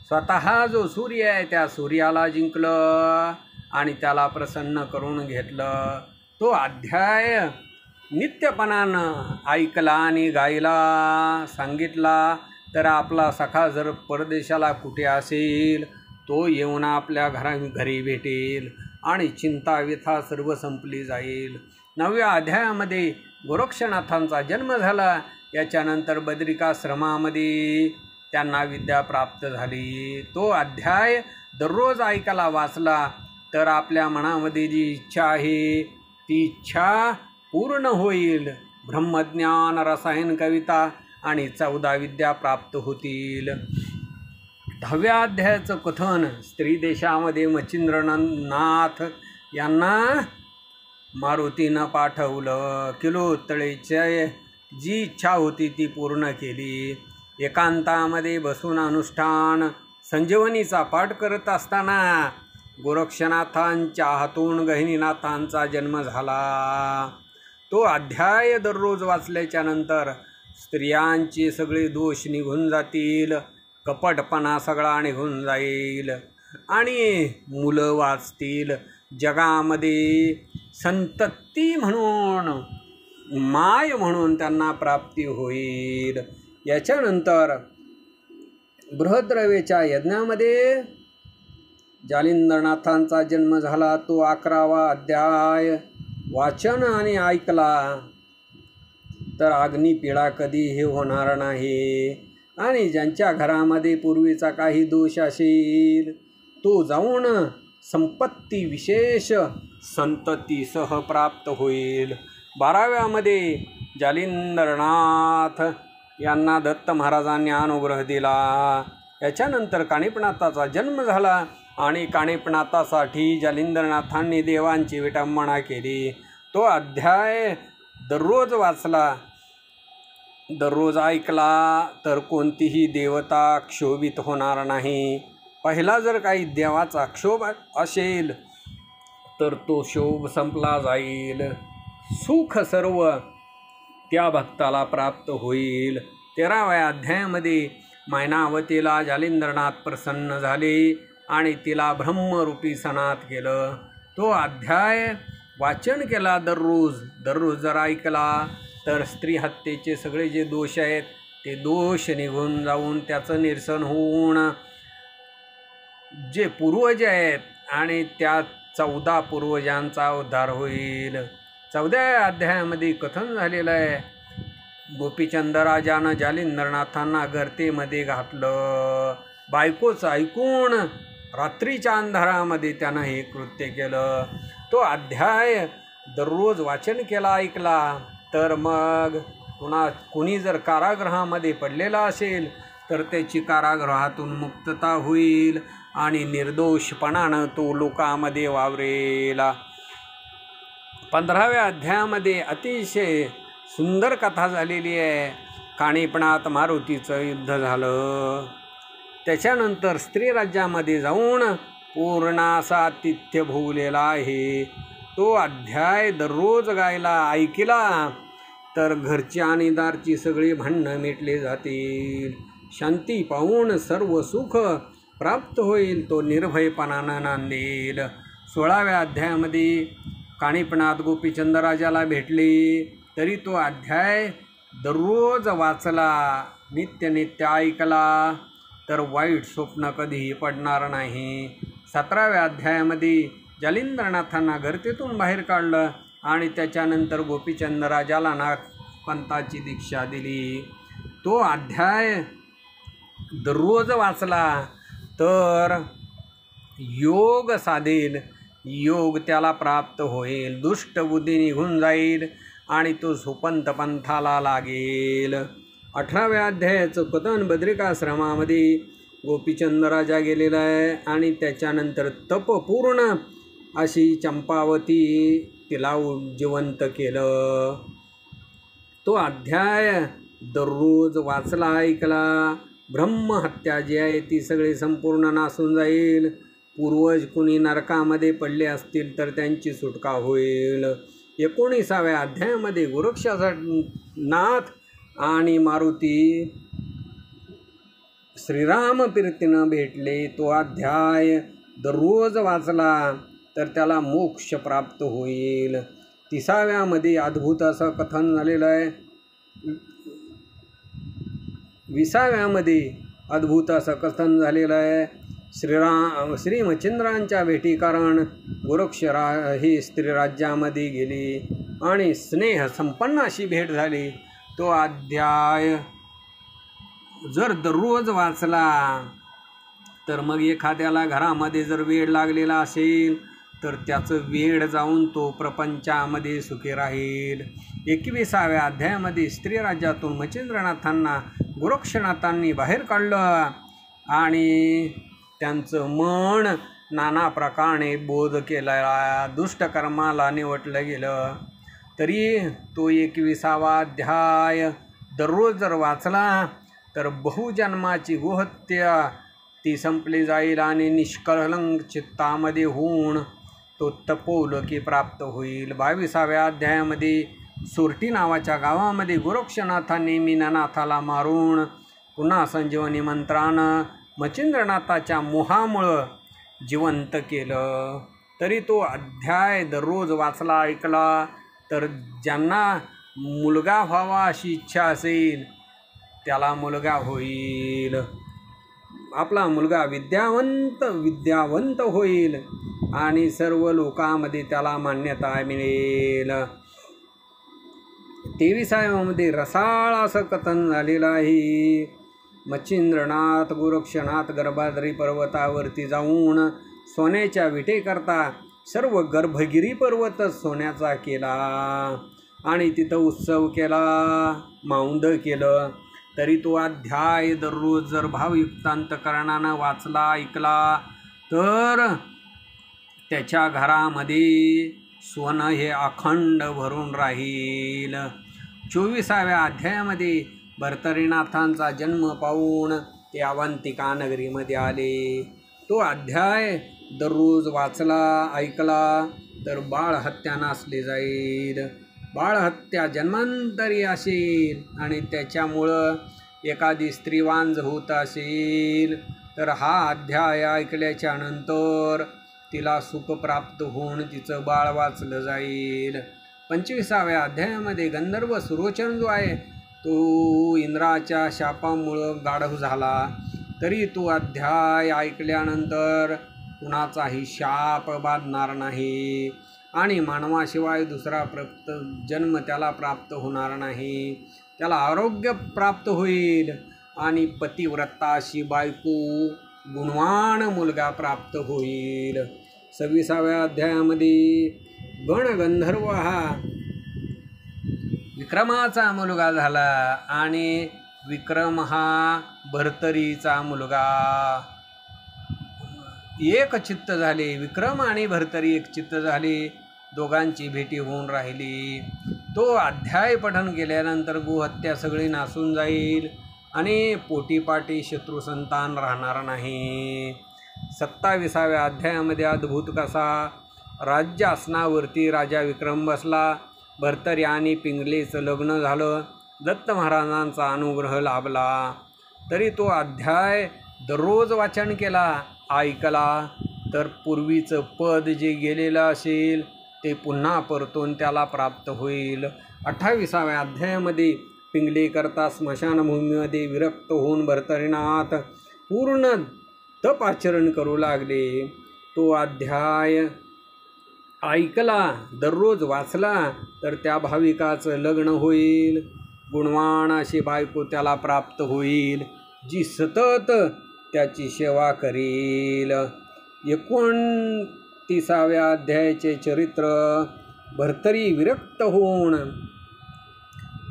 स्वतः जो सूर्य आहे त्या सूर्याला जिंकलं आणि त्याला प्रसन्न करून घेतलं. तो अध्याय नित्यपणानं ऐकला आणि गायला सांगितला तर आपला सखा जर परदेशाला कुठे असेल तो येऊन आपल्या घरी भेटेल आणि चिंता व्यथा सर्व संपली जाईल. 9व्या अध्यायामध्ये गोरक्षनाथांचा जन्म झाला. याच्यानंतर बद्रिकाश्रमामध्ये त्यांना विद्या प्राप्त झाली. तो अध्याय दररोज ऐकायला वाचला तर आपल्या मनामध्ये जी इच्छा आहे ती इच्छा पूर्ण होईल. ब्रह्मज्ञान, रसायन, कविता आणि 14 विद्या प्राप्त होतील. 10व्या अध्यायाचं कथन स्त्री देशामध्ये मच्छिंद्रनाथ यांना मारुतीनं पाठवलं. किलोत्तळेची जी इच्छा होती ती पूर्ण केली. एकांतामध्ये बसून अनुष्ठान संजीवनीचा पाठ करत असताना गोरक्षनाथांच्या हातून गहिनीनाथांचा जन्म झाला. तो अध्याय दररोज वाचल्याच्या नंतर स्त्रियांचे सगळे दोष निघून जातील, कपटपणा सगळा निघून जाईल आणि मुलं वाचतील. जगामध्ये संतती म्हणून, माय म्हणून त्यांना प्राप्ती होईल. याच्यानंतर बृहद्रव्याच्या यज्ञामध्ये जालिंदरनाथांचा जन्म झाला. तो 11वा अध्याय वाचन आणि ऐकला तर अग्निपिडा कधी हे होणार नाही. आणि ज्यांच्या घरामध्ये पूर्वीचा काही दोष असेल तो जाऊन संपत्ती विशेष संततीसह प्राप्त होईल. 12व्यामध्ये जालिंदरनाथ यांना दत्त महाराजांनी अनुग्रह दिला. याच्यानंतर काणिपनाथाचा जन्म झाला आणि काणिपनाथासाठी जालिंदरनाथांनी देवांची विटंबना केली. तो अध्याय दररोज वाचला, दररोज ऐकला तर कोणतीही देवता क्षोभित होणार नाही. पहिला जर काही देवाचा क्षोभ असेल तर तो क्षोभ संपला जाईल. सुख सर्व त्या भक्ताला प्राप्त होईल. 13व्या अध्यायामध्ये मैनावतीला जालिंदरनाथ प्रसन्न झाले आणि तिला ब्रह्मरूपी सनात केलं. तो अध्याय वाचन केला दररोज जर ऐकला तर स्त्री हत्येचे सगळे जे दोष आहेत ते दोष निघून जाऊन त्याचं निरसन होऊन जे पूर्वज आहेत आणि त्या 14 पूर्वजांचा उद्धार होईल. 14व्या अध्यायामध्ये कथन झालेलं आहे. गोपीचंदराजानं जालिंदरनाथांना गर्तेमध्ये घातलं. बायकोचं ऐकून रात्रीच्या अंधारामध्ये त्यानं हे कृत्य केलं. तो अध्याय दररोज वाचन केला ऐकला तर मग कोणी जर कारागृहामध्ये पडलेला असेल तर त्याची कारागृहातून मुक्तता होईल आणि निर्दोषपणानं तो लोकामध्ये वावरेल. 15व्या अध्यायामध्ये अतिशय सुंदर कथा झालेली आहे. काणिपनाथ मारुतीचं युद्ध झालं. त्याच्यानंतर स्त्री राज्यामध्ये जाऊन पूर्णासा तिथ्य भोगलेला आहे. तो अध्याय दररोज गायला ऐकला तर घरची आणि दारची सगळी भांडणं मिटले जातील. शांती पाहून सर्व सुख प्राप्त होईल. तो निर्भयपणानं नांदेल. 16व्या अध्यायामध्ये काणिपनाथ गोपीचंदराजाला भेटले तरी तो अध्याय दररोज वाचला, नित्य ऐकला तर वाईट स्वप्न कधीही पडणार नाही. 17व्या अध्यायामध्ये जालिंदरनाथांना गर्तेतून बाहेर काढलं आणि त्याच्यानंतर गोपीचंदराजाला नागपंथाची दीक्षा दिली. तो अध्याय दररोज वाचला तर योग साधेल, योग त्याला प्राप्त होईल, दुष्ट बुद्धी निघून जाईल आणि तो सुपंथ पंथाला लागेल. 18व्या अध्यायाचं कथन बद्रिकाश्रमामध्ये गोपीचंदराजा गेलेला आहे आणि त्याच्यानंतर तपपूर्ण अशी चंपावती तिला जिवंत केलं. तो अध्याय दररोज वाचला ऐकला. ब्रह्महत्या जी आहे ती सगळी संपूर्ण नासून जाईल. पूर्वज कुणी नरकामध्ये पडले असतील तर त्यांची सुटका होईल. 19व्या अध्यायामध्ये गोरक्षनाथ आणि मारुती श्रीरामप्रीतीनं भेटले. तो अध्याय दररोज वाचला तर त्याला मोक्ष प्राप्त होईल. 30व्यामध्ये अद्भुत असं कथन झालेलं आहे. 20व्यामध्ये अद्भुत असं कथन झालेलं आहे. श्री मच्छिंद्रांच्या भेटी कारण गोरक्षरा ही स्त्री राज्यामध्ये गेली आणि स्नेह संपन्न अशी भेट झाली. तो अध्याय जर दररोज वाचला तर मग एखाद्याला घरामध्ये जर वेड लागलेला असेल तर त्याचं वेड जाऊन तो प्रपंचामध्ये सुखी राहील. 21व्या अध्यायामध्ये स्त्री राज्यातून मच्छिंद्रनाथांना गोरक्षनाथांनी बाहेर काढलं आणि त्यांचं मन नाना प्रकारे बोध केला, दुष्टकर्माला निवटलं गेलं. तरी तो 21वा अध्याय दररोज जर वाचला तर बहुजन्माची गोहत्या ती संपली जाईल आणि निष्कलंक चित्तामध्ये होऊन तो तपोलोकी प्राप्त होईल. 22व्या अध्यायामध्ये सोरटी नावाच्या गावामध्ये गोरक्षनाथांनी मीननाथाला मारून पुन्हा संजीवनी मंत्रानं मच्छिंद्रनाथाच्या मोहामुळं जिवंत केलं. तरी तो अध्याय दररोज वाचला ऐकला तर ज्यांना मुलगा व्हावा अशी इच्छा असेल त्याला मुलगा होईल. आपला मुलगा विद्यावंत होईल आणि सर्व लोकांमध्ये त्याला मान्यता मिळेल. 23व्यामध्ये रसाळ असं कथन झालेलं आहे. मच्छिंद्रनाथ गोरक्षनाथ गर्भाद्री पर्वतावरती जाऊन सोन्याच्या विटेकरता सर्व गर्भगिरी पर्वतच सोन्याचा केला आणि तिथं उत्सव केला, माऊंद केलं. तरी तो अध्याय दररोज जर भावयुक्त अंतकरणानं वाचला ऐकला तर त्याच्या घरामध्ये सोनं हे अखंड भरून राहील. 24व्या अध्यायामध्ये भर्तरीनाथांचा जन्म पाहून ते अवंतिका नगरीमध्ये आले. तो अध्याय दररोज वाचला ऐकला तर बाळहत्या नासली जाईल. बाळहत्या जन्मांतरी असेल आणि त्याच्यामुळं एखादी स्त्रीवांज होत असेल तर हा अध्याय ऐकल्याच्या नंतर तिला सुख प्राप्त होऊन तिचं बाळ वाचलं जाईल. 25व्या अध्यायामध्ये गंधर्व सुरोचन जो आहे तो इंद्राच्या शापामुळं गाढव झाला. तरी तो अध्याय ऐकल्यानंतर कुणाचाही शाप बाधणार नाही आणि मानवाशिवाय दुसरा जन्म त्याला प्राप्त होणार नाही. त्याला आरोग्य प्राप्त होईल आणि पतिव्रताशी बायको गुणवान मुलगा प्राप्त होईल. 26व्या अध्यायामध्ये गणगंधर्व हा विक्रमाचा मुलगा झाला आणि विक्रम हा भर्तरीचा मुलगा. एक चित्त झाले, विक्रम आणि भर्तरी एक चित्त झाले, दोघांची भेटी होऊन राहिली. तो अध्याय पठन केल्यानंतर गोहत्या सगळी नासून जाईल आणि पोटीपाटी शत्रुसंतान राहणार नाही. 27व्या अध्यायामध्ये अद्भुत कसा राज्यासनावरती राजा विक्रम बसला. भर्तरी आणि पिंगलेचं लग्न झालं. दत्त महाराजांचा अनुग्रह लाभला. तरी तो अध्याय दररोज वाचन केला ऐकला तर पूर्वीचं पद जे गेलेलं असेल ते पुन्हा परतून त्याला प्राप्त होईल. 28व्या अध्यायामध्ये पिंगलेकरता स्मशानभूमीमध्ये विरक्त होऊन भर्तरीनाथ पूर्ण तप आचरण करू लागले. तो अध्याय ऐकला दररोज वाचला तर त्या भाविकाचं लग्न होईल. गुणवान अशी बायको त्याला प्राप्त होईल जी सतत त्याची सेवा करील. 29व्या अध्यायाचे चरित्र. भर्तरी विरक्त होऊन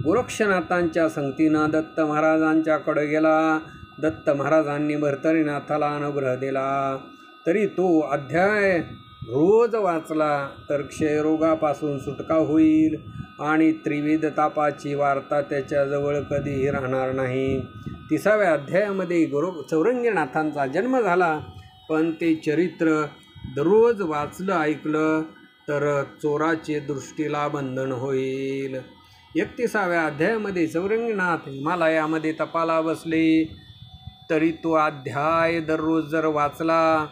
गोरक्षनाथांच्या संगतीनं दत्त महाराजांच्याकडे गेला. दत्त महाराजांनी भर्तरीनाथाला अनुग्रह दिला. तरी तो अध्याय रोज वाचला तर क्षयरोगापासून सुटका होईल आणि त्रिविध तापाची वार्ता त्याच्याजवळ कधीही राहणार नाही. 30व्या अध्यायामध्ये चौरंगीनाथांचा जन्म झाला, पण ते चरित्र दररोज वाचलं ऐकलं तर चोराचे दृष्टीला बंधन होईल. 31व्या अध्यायामध्ये चौरंगीनाथ हिमालयामध्ये तपाला बसले. तरी तो अध्याय दररोज जर वाचला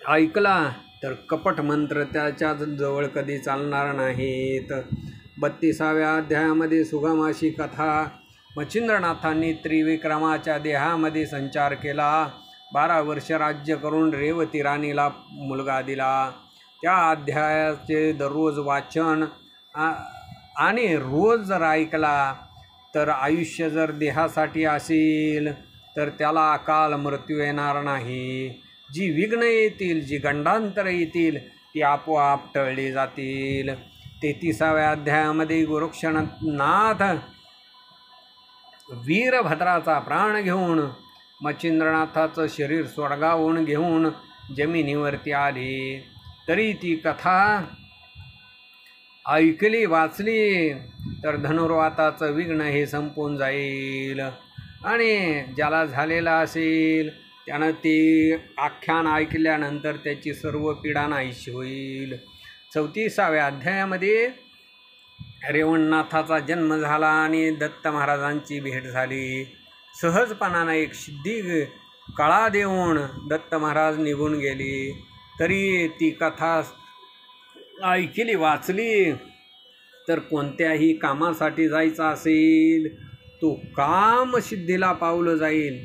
ऐकला तर कपट मंत्र त्याच्या जवळ कधी चालणार नाहीत. 32व्या अध्यायामध्ये सुगम अशी कथा. मच्छिंद्रनाथांनी त्रिविक्रमाच्या देहामध्ये संचार केला 12 वर्ष राज्य करून रेवती राणीला मुलगा दिला. त्या अध्यायाचे दररोज वाचन आणि रोज जर ऐकला तर आयुष्य जर देहासाठी असेल तर त्याला अकाल मृत्यू येणार नाही. जी विघ्न येतील, जी गंडांतर येतील ती आपोआप टळली जातील. 33व्या अध्यायामध्ये गोरक्षनाथ वीरभद्राचा प्राण घेऊन मच्छिंद्रनाथाचं शरीर स्वर्गाहून घेऊन जमिनीवरती आले. तरी ती कथा ऐकली वाचली तर धनुर्वाताचं विघ्न हे संपून जाईल आणि ज्याला झालेला असेल त्यानं ते आख्यान ऐकल्यानंतर त्याची सर्व पीडा नाहीशी होईल. 34व्या अध्यायामध्ये रेवणनाथाचा जन्म झाला आणि दत्त महाराजांची भेट झाली. सहजपणानं एक सिद्धी कळा देऊन दत्त महाराज निघून गेली. तरी ती कथा ऐकली वाचली तर कोणत्याही कामासाठी जायचं असेल तो काम सिद्धीला पावलं जाईल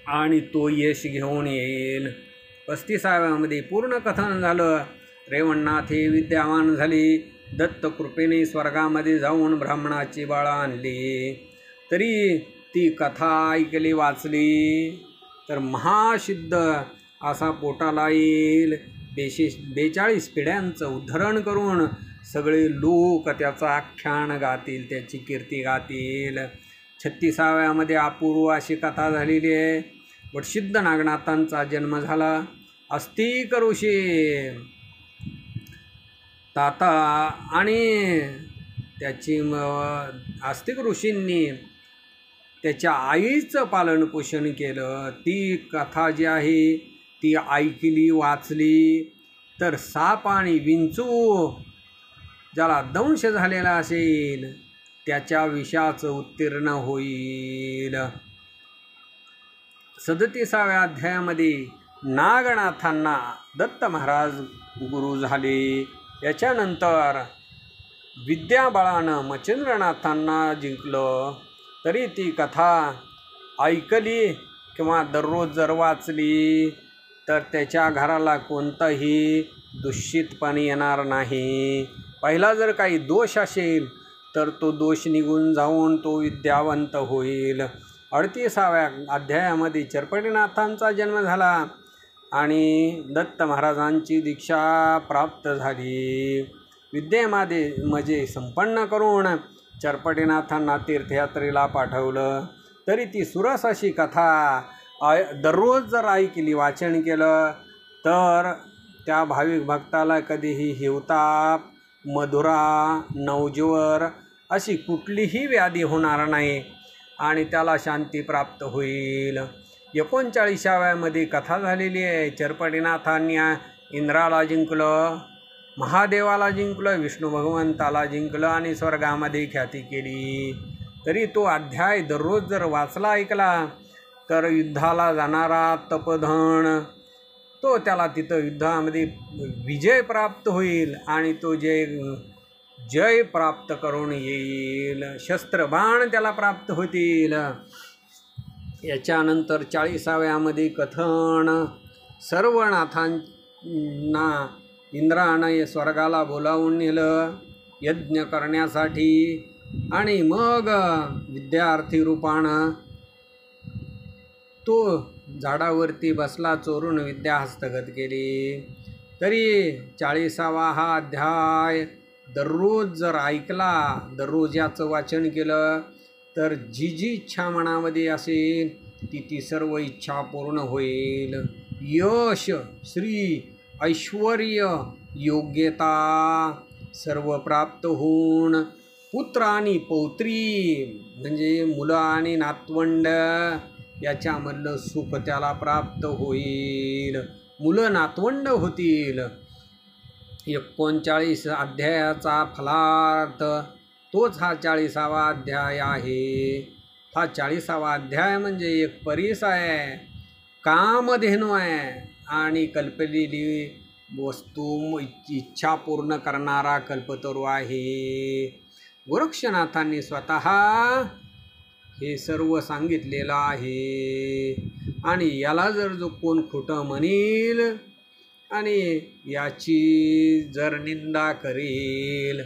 आणि तो यश घेऊन येईल. 35व्यामध्ये पूर्ण कथन झालं. रेवणनाथ हे विद्यावान झाले. दत्त कृपेने स्वर्गामध्ये जाऊन ब्राह्मणाची बाळं आणली. तरी ती कथा ऐकली वाचली तर महासिद्ध असा पोटाला येईल. 42 पिढ्यांचं उद्धरण करून सगळे लोक त्याचं आख्यान गातील, त्याची कीर्ती गातील. 36व्यामध्ये अपूर्व अशी कथा झालेली आहे. वटसिद्ध नागनाथांचा जन्म झाला. अस्तिक ऋषी ताता आणि त्याची अस्तिक ऋषींनी त्याच्या आईचं पालनपोषण केलं. ती कथा जी आहे ती ऐकली वाचली तर साप आणि विंचू ज्याला दंश झालेला असेल त्याच्या विषाचं उत्तीर्ण होईल. 37व्या अध्यायामध्ये नागनाथांना दत्त महाराज गुरु झाले. याच्यानंतर विद्याबळानं मच्छिंद्रनाथांना जिंकलं. तरी ती कथा ऐकली किंवा दररोज जर वाचली तर त्याच्या घराला कोणताही दूषितपणे येणार नाही. पहिला जर काही दोष असेल तर तो दोष निघून जाऊन तो विद्यावंत होईल. 38व्या अध्यायामध्ये चरपटीनाथांचा जन्म झाला आणि दत्त महाराजांची दीक्षा प्राप्त झाली. विद्येमध्ये म्हणजे संपन्न करून चरपटीनाथांना तीर्थयात्रेला पाठवलं. तरी ती सुरस अशी कथा दररोज जर ऐकली वाचन केलं तर त्या भाविक भक्ताला कधीही हिवताप, मधुरा, नवज्वर अशी कुठलीही व्याधी होणार नाही आणि त्याला शांती प्राप्त होईल. 39व्यामध्ये कथा झालेली आहे. चरपटीनाथांनी इंद्राला जिंकलं, महादेवाला जिंकलं, विष्णू भगवंताला जिंकलं आणि स्वर्गामध्ये ख्याती केली. तरी तो अध्याय दररोज जर वाचला ऐकला तर युद्धाला जाणारा तपधन तो त्याला तिथं युद्धामध्ये विजय प्राप्त होईल आणि तो जय प्राप्त करून येईल. शस्त्रबाण त्याला प्राप्त होतील. याच्यानंतर 40व्यामध्ये कथन सर्व नाथांना इंद्रानं स्वर्गाला बोलावून नेलं यज्ञ करण्यासाठी आणि मग विद्यार्थी रूपानं तो झाडावरती बसला, चोरून विद्या हस्तगत केली. तरी 40वा हा अध्याय दररोज जर ऐकला, दररोज याचं वाचन केलं तर जी इच्छा मनामध्ये असेल ती सर्व इच्छा पूर्ण होईल. यश, श्री, ऐश्वर्य, योग्यता सर्व प्राप्त होऊन पुत्र आणि पौत्री म्हणजे मुलं आणि नातवंड याच्यामधलं सुख त्याला प्राप्त होईल. मुलं नातवंड होतील. 39 अध्यायाचा फलार्थ तोच हा 40वा अध्याय आहे. हा 40वा अध्याय म्हणजे एक परीस आहे, कामधेनू आहे आणि कल्पलेली वस्तू इच्छा पूर्ण करणारा कल्पतरू आहे. गोरक्षनाथांनी स्वतः हे सर्व सांगितलेलं आहे. आणि याला जर जो कोण खोटं म्हणेल आणि याची जर निंदा करेल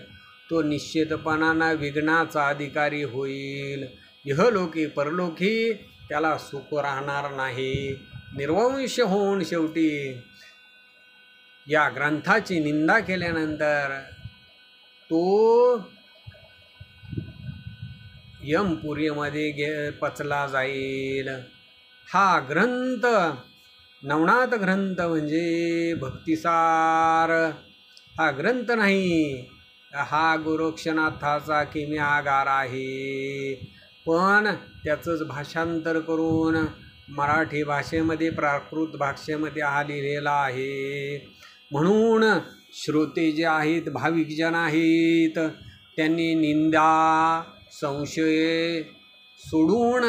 तो निश्चितपणानं विघ्नाचा अधिकारी होईल. इहलोकी परलोकी त्याला सुख राहणार नाही. निर्वंश होऊन शेवटी या ग्रंथाची निंदा केल्यानंतर तो यमपुरीमध्ये पचला जाईल. हा ग्रंथ नवनाथ ग्रंथ म्हणजे भक्तिसार हा ग्रंथ नाही, हा गोरक्षनाथाचा किमयागार आहे. पण त्याचंच भाषांतर करून मराठी भाषेमध्ये प्राकृत भाषेमध्ये हा लिहिलेला आहे. म्हणून श्रोते जे आहेत भाविकजन आहेत त्यांनी निंदा संशय सोडून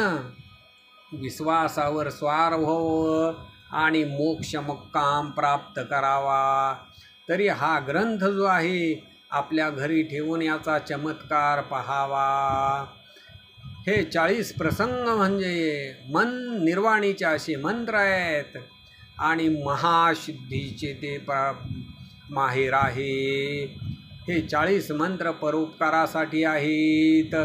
विश्वासावर स्वार व्हावं आणि मोक्ष मुक्काम प्राप्त करावा. तरी हा ग्रंथ जो आहे आपल्या घरी ठेवून याचा चमत्कार पहावा. हे 40 प्रसंग म्हणजे मन निर्वाणीचे असे मंत्र आहेत आणि महासिद्धीचे ते माहेर आहे. हे 40 मंत्र परोपकारासाठी आहेत.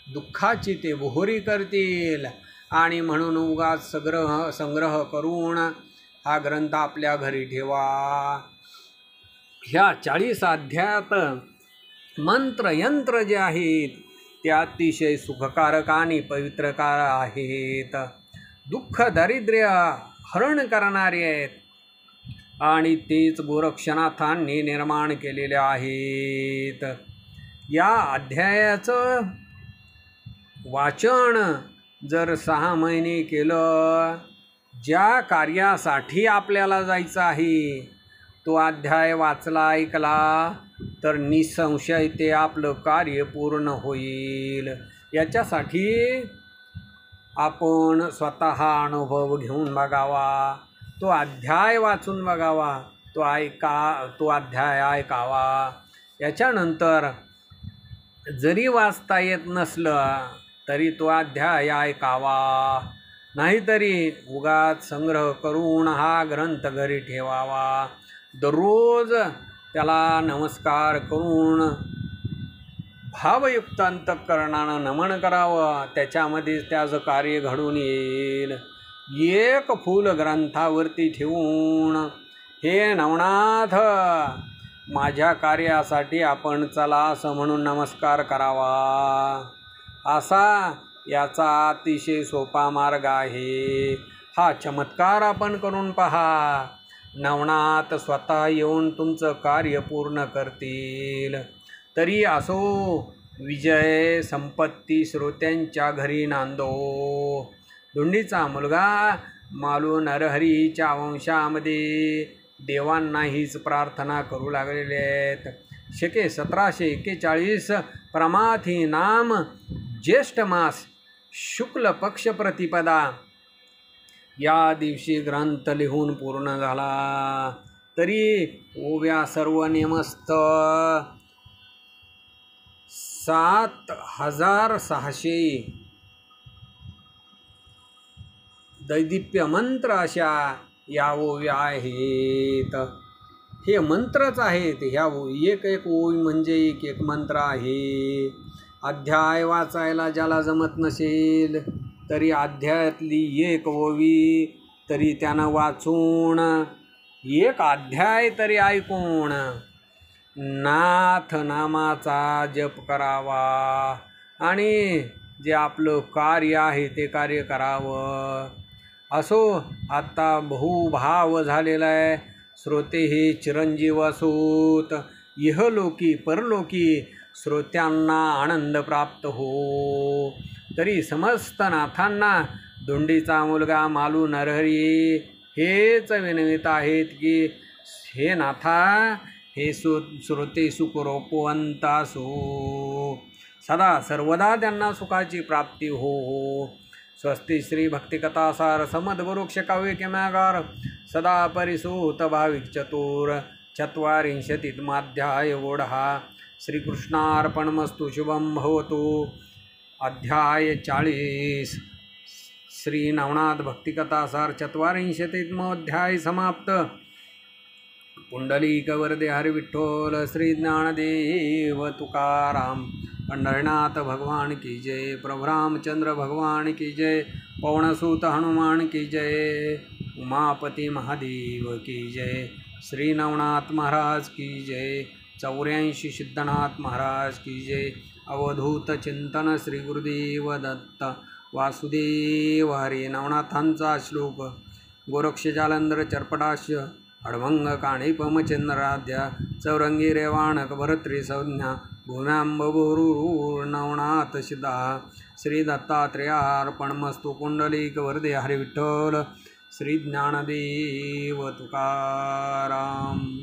दुःखाची ते बोहरी करतील आणि म्हणून उगाच संग्रह करून हा ग्रंथ आपल्या घरी ठेवा. ह्या 40 अध्यायात मंत्र यंत्र जे आहेत ते अतिशय सुखकारक आणि पवित्रकार आहेत. दुःख दारिद्र्य हरण करणारे आहेत आणि तेच गोरक्षनाथांनी निर्माण केलेले आहेत. या अध्यायाचं वाचन जर 6 महिने केलं, ज्या कार्यासाठी आपल्याला जायचं आहे तो अध्याय वाचला ऐकला तर निसंशय ते आपलं कार्य पूर्ण होईल. याच्यासाठी आपण स्वतः अनुभव घेऊन बघावा, तो अध्याय वाचून बघावा, तो अध्याय ऐकावा. याच्यानंतर जरी वाचता येत नसलं तरी तो अध्याय ऐकावा. नाहीतरी उगाच संग्रह करून हा ग्रंथ घरी ठेवावा. दररोज त्याला नमस्कार करून भावयुक्त अंतःकरणानं नमन करावं. त्याच्यामध्ये त्याचं कार्य घडून येईल. एक फूल ग्रंथावरती ठेवून हे नवनाथ माझ्या कार्यासाठी आपण चला असं म्हणून नमस्कार करावा. असा याचा अतिशय सोपा मार्ग आहे. हा चमत्कार आपण करून पहा. नवनाथ स्वतः येऊन तुमचं कार्य पूर्ण करतील. तरी असो विजय संपत्ती श्रोत्यांच्या घरी नांदो. धुंडीचा मुलगा मालू नरहरीच्या वंशामध्ये देवांना हीच प्रार्थना करू लागलेले आहेत. शके 1741 प्रमाथी नाम ज्येष्ठ मास शुक्ल पक्ष प्रतिपदा या दिवशी ग्रंथ लिहून पूर्ण झाला. तरी ओव्या सर्व नेमस्त 7600 दैदिप्य मंत्र अशा या ओव्या आहेत. हे मंत्रच आहेत. ह्या एक ओवी म्हणजे एक मंत्र आहे. अध्याय वाचायला ज्याला जमत नसेल तरी अध्यायातली एक ओवी तरी त्यानं वाचून एक अध्याय तरी ऐकून नाथ नामाचा जप करावा आणि जे आपलं कार्य आहे ते कार्य करावं. असो आता बहुभाव झालेला आहे. श्रोते हे चिरंजीव असोत. इहलोकी परलोकी श्रोत्यांना आनंद प्राप्त हो. तरी समस्त नाथांना धुंडीचा मुलगा मालू नरहरी हेच विनवित आहेत की हे नाथा हे श्रोते सुखरूपवंत असो. सदा सर्वदा त्यांना सुखाची प्राप्ती हो. स्वस्ति श्री भक्तिकथासार समद्गुरुक्ष काव्य किमयागार सदा परिसूत भाविक चतुर 44 माध्याय ओढा. श्रीकृष्णार्पणमस्तु. शुभं भवतु. अध्याय 40 श्री नवनाथ भक्तिकथासार 44 समाप्त. पुंडलिक वरदे हरी विठ्ठल श्री ज्ञानदेव तुकाराम. पंढरीनाथ भगवान की जय. प्रभु रामचंद्र भगवान की जय. पवनसूत हनुमान की जय. उमापती महादेव की जय. श्री नवनाथ महाराज की जय. 84 सिद्धनाथ महाराज की जय. अवधूत चिंतन श्री गुरुदेव दत्त वासुदेव हरी. नवनाथांचा श्लोक. गोरक्ष जालंधर चर्पटास्य अडभंग काणिपमचंद्राध्या चौरंगी रेवाणक भरत्री संज्ञा भूम्यांबुरू नवनाथ सिद्धा. श्री दत्तात्रेयार्पणमस्तु. पुंडलिक वरदे हरी विठ्ठल श्री ज्ञानदेव तुकाराम.